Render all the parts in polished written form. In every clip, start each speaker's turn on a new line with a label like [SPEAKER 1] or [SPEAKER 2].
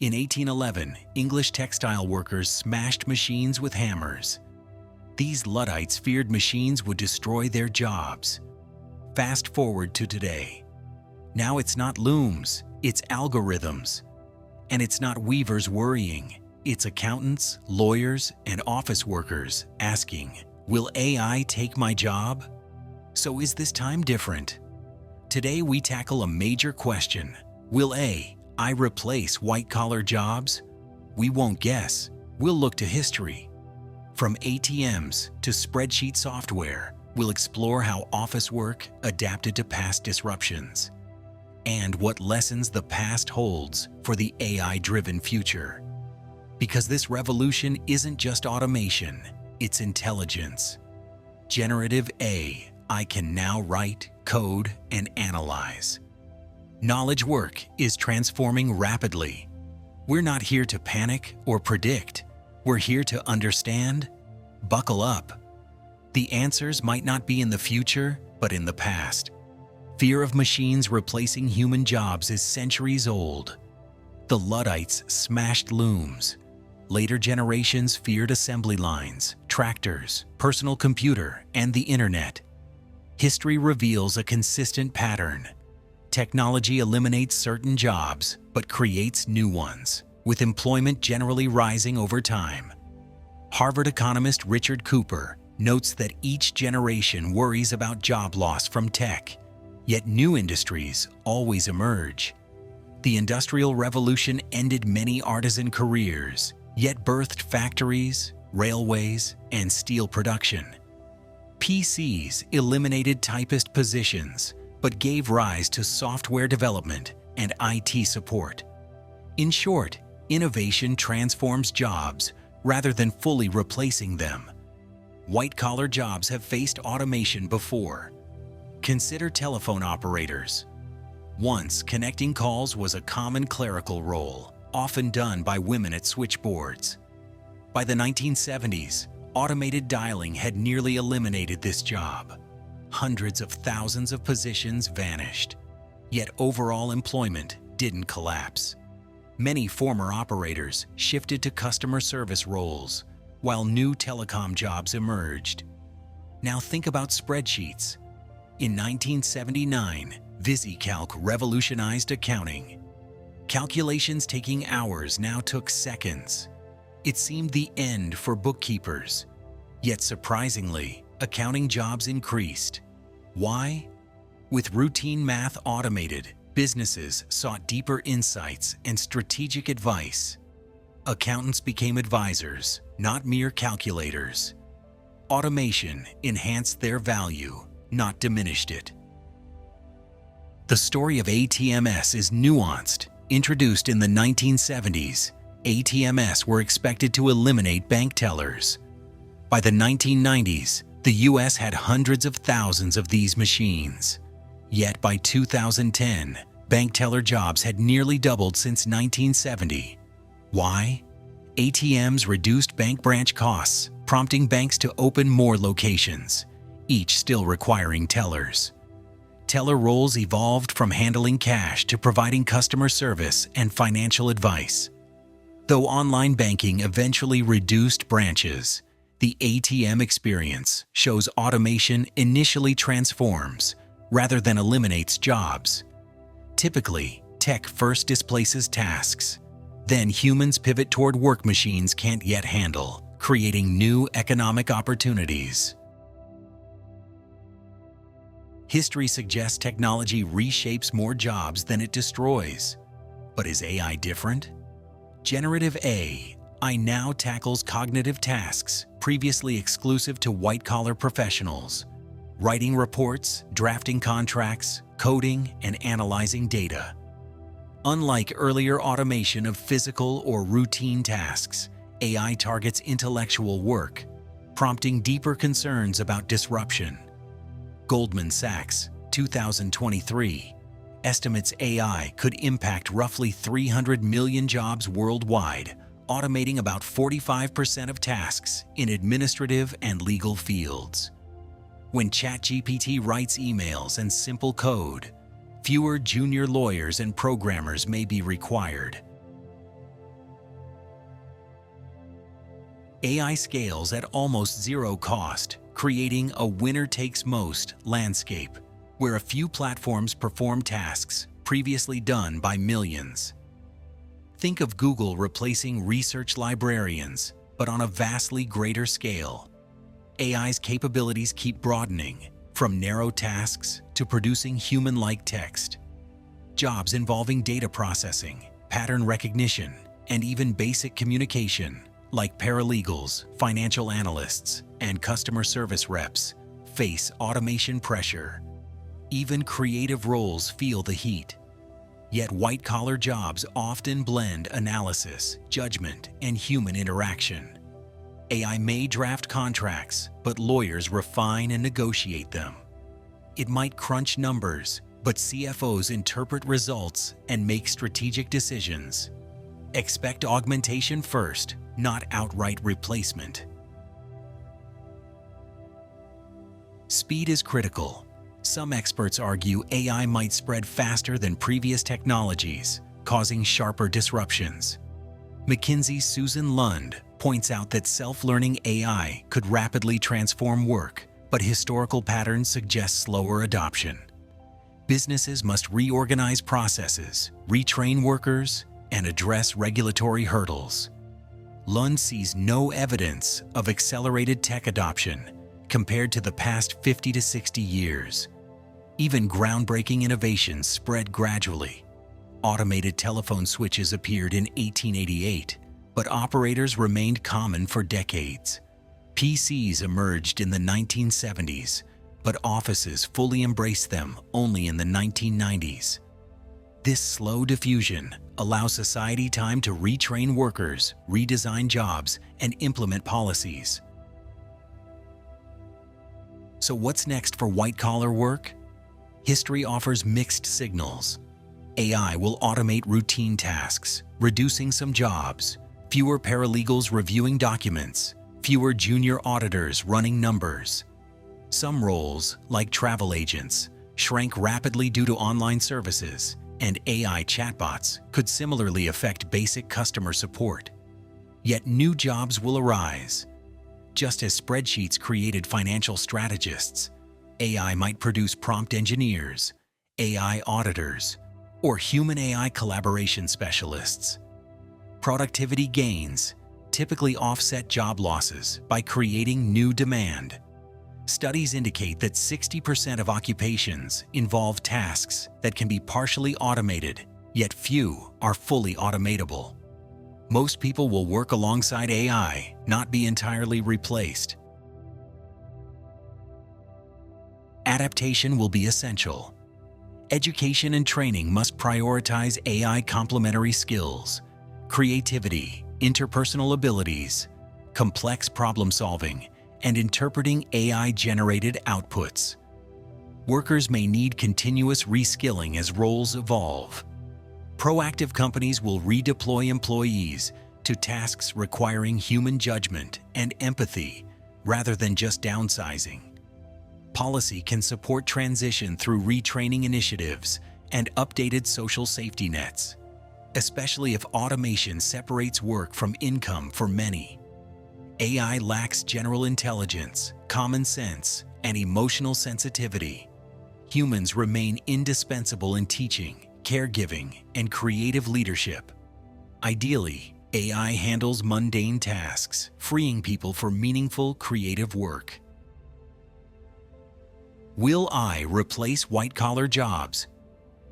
[SPEAKER 1] In 1811, English textile workers smashed machines with hammers. These Luddites feared machines would destroy their jobs. Fast forward to today. Now it's not looms, it's algorithms. And it's not weavers worrying, it's accountants, lawyers, and office workers asking, will AI take my job? So is this time different? Today we tackle a major question. Will AI replace white-collar jobs? We won't guess. We'll look to history. From ATMs to spreadsheet software, we'll explore how office work adapted to past disruptions and what lessons the past holds for the AI-driven future. Because this revolution isn't just automation, it's intelligence. Generative AI can now write, code, and analyze. Knowledge work is transforming rapidly. We're not here to panic or predict. We're here to understand. Buckle up. The answers might not be in the future, but in the past. Fear of machines replacing human jobs is centuries old. The Luddites smashed looms. Later generations feared assembly lines, tractors, personal computer, and the internet. History reveals a consistent pattern. Technology eliminates certain jobs, but creates new ones, with employment generally rising over time. Harvard economist Richard Cooper notes that each generation worries about job loss from tech, yet new industries always emerge. The Industrial Revolution ended many artisan careers, yet birthed factories, railways, and steel production. PCs eliminated typist positions, but gave rise to software development and IT support. In short, innovation transforms jobs rather than fully replacing them. White-collar jobs have faced automation before. Consider telephone operators. Once, connecting calls was a common clerical role, often done by women at switchboards. By the 1970s, automated dialing had nearly eliminated this job. Hundreds of thousands of positions vanished, yet overall employment didn't collapse. Many former operators shifted to customer service roles, while new telecom jobs emerged. Now think about spreadsheets. In 1979, VisiCalc revolutionized accounting. Calculations taking hours now took seconds. It seemed the end for bookkeepers. Yet surprisingly, accounting jobs increased. Why? With routine math automated, businesses sought deeper insights and strategic advice. Accountants became advisors, not mere calculators. Automation enhanced their value, not diminished it. The story of ATMs is nuanced. Introduced in the 1970s, ATMs were expected to eliminate bank tellers. By the 1990s, the US had hundreds of thousands of these machines. Yet by 2010, bank teller jobs had nearly doubled since 1970. Why? ATMs reduced bank branch costs, prompting banks to open more locations, each still requiring tellers. Teller roles evolved from handling cash to providing customer service and financial advice. Though online banking eventually reduced branches, the ATM experience shows automation initially transforms rather than eliminates jobs. Typically, tech first displaces tasks. Then humans pivot toward work machines can't yet handle, creating new economic opportunities. History suggests technology reshapes more jobs than it destroys. But is AI different? Generative AI now tackles cognitive tasks previously exclusive to white-collar professionals. Writing reports, drafting contracts, coding, and analyzing data. Unlike earlier automation of physical or routine tasks, AI targets intellectual work, prompting deeper concerns about disruption. Goldman Sachs, 2023, estimates AI could impact roughly 300 million jobs worldwide, automating about 45% of tasks in administrative and legal fields. When ChatGPT writes emails and simple code, fewer junior lawyers and programmers may be required. AI scales at almost zero cost, creating a winner-takes-most landscape, where a few platforms perform tasks previously done by millions. Think of Google replacing research librarians, but on a vastly greater scale. AI's capabilities keep broadening, from narrow tasks to producing human-like text. Jobs involving data processing, pattern recognition, and even basic communication, like paralegals, financial analysts, and customer service reps, face automation pressure. Even creative roles feel the heat. Yet white-collar jobs often blend analysis, judgment, and human interaction. AI may draft contracts, but lawyers refine and negotiate them. It might crunch numbers, but CFOs interpret results and make strategic decisions. Expect augmentation first, not outright replacement. Speed is critical. Some experts argue AI might spread faster than previous technologies, causing sharper disruptions. McKinsey's Susan Lund points out that self-learning AI could rapidly transform work, but historical patterns suggest slower adoption. Businesses must reorganize processes, retrain workers, and address regulatory hurdles. Lund sees no evidence of accelerated tech adoption compared to the past 50 to 60 years. Even groundbreaking innovations spread gradually. Automated telephone switches appeared in 1888, but operators remained common for decades. PCs emerged in the 1970s, but offices fully embraced them only in the 1990s. This slow diffusion allows society time to retrain workers, redesign jobs, and implement policies. So what's next for white-collar work? History offers mixed signals. AI will automate routine tasks, reducing some jobs, fewer paralegals reviewing documents, fewer junior auditors running numbers. Some roles, like travel agents, shrank rapidly due to online services, and AI chatbots could similarly affect basic customer support. Yet new jobs will arise. Just as spreadsheets created financial strategists, AI might produce prompt engineers, AI auditors, or human-AI collaboration specialists. Productivity gains typically offset job losses by creating new demand. Studies indicate that 60% of occupations involve tasks that can be partially automated, yet few are fully automatable. Most people will work alongside AI, not be entirely replaced. Adaptation will be essential. Education and training must prioritize AI complementary skills, creativity, interpersonal abilities, complex problem solving, and interpreting AI-generated outputs. Workers may need continuous reskilling as roles evolve. Proactive companies will redeploy employees to tasks requiring human judgment and empathy rather than just downsizing. Policy can support transition through retraining initiatives and updated social safety nets, especially if automation separates work from income for many. AI lacks general intelligence, common sense, and emotional sensitivity. Humans remain indispensable in teaching, caregiving, and creative leadership. Ideally, AI handles mundane tasks, freeing people for meaningful, creative work. Will AI replace white-collar jobs?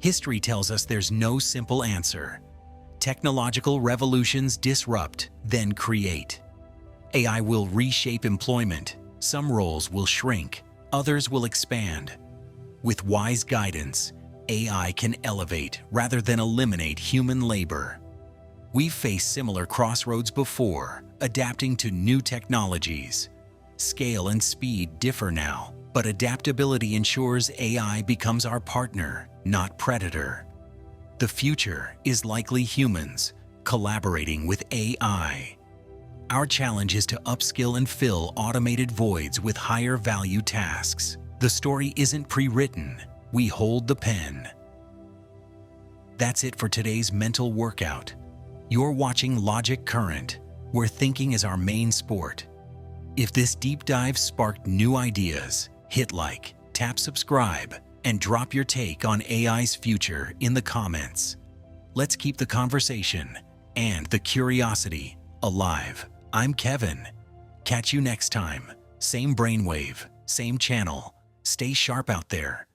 [SPEAKER 1] History tells us there's no simple answer. Technological revolutions disrupt, then create. AI will reshape employment. Some roles will shrink, others will expand. With wise guidance, AI can elevate rather than eliminate human labor. We've faced similar crossroads before, adapting to new technologies. Scale and speed differ now, but adaptability ensures AI becomes our partner, not predator. The future is likely humans collaborating with AI. Our challenge is to upskill and fill automated voids with higher value tasks. The story isn't pre-written, we hold the pen. That's it for today's mental workout. You're watching Logic Current, where thinking is our main sport. If this deep dive sparked new ideas, hit like, tap subscribe, and drop your take on AI's future in the comments. Let's keep the conversation and the curiosity alive. I'm Kevin. Catch you next time. Same brainwave, same channel. Stay sharp out there.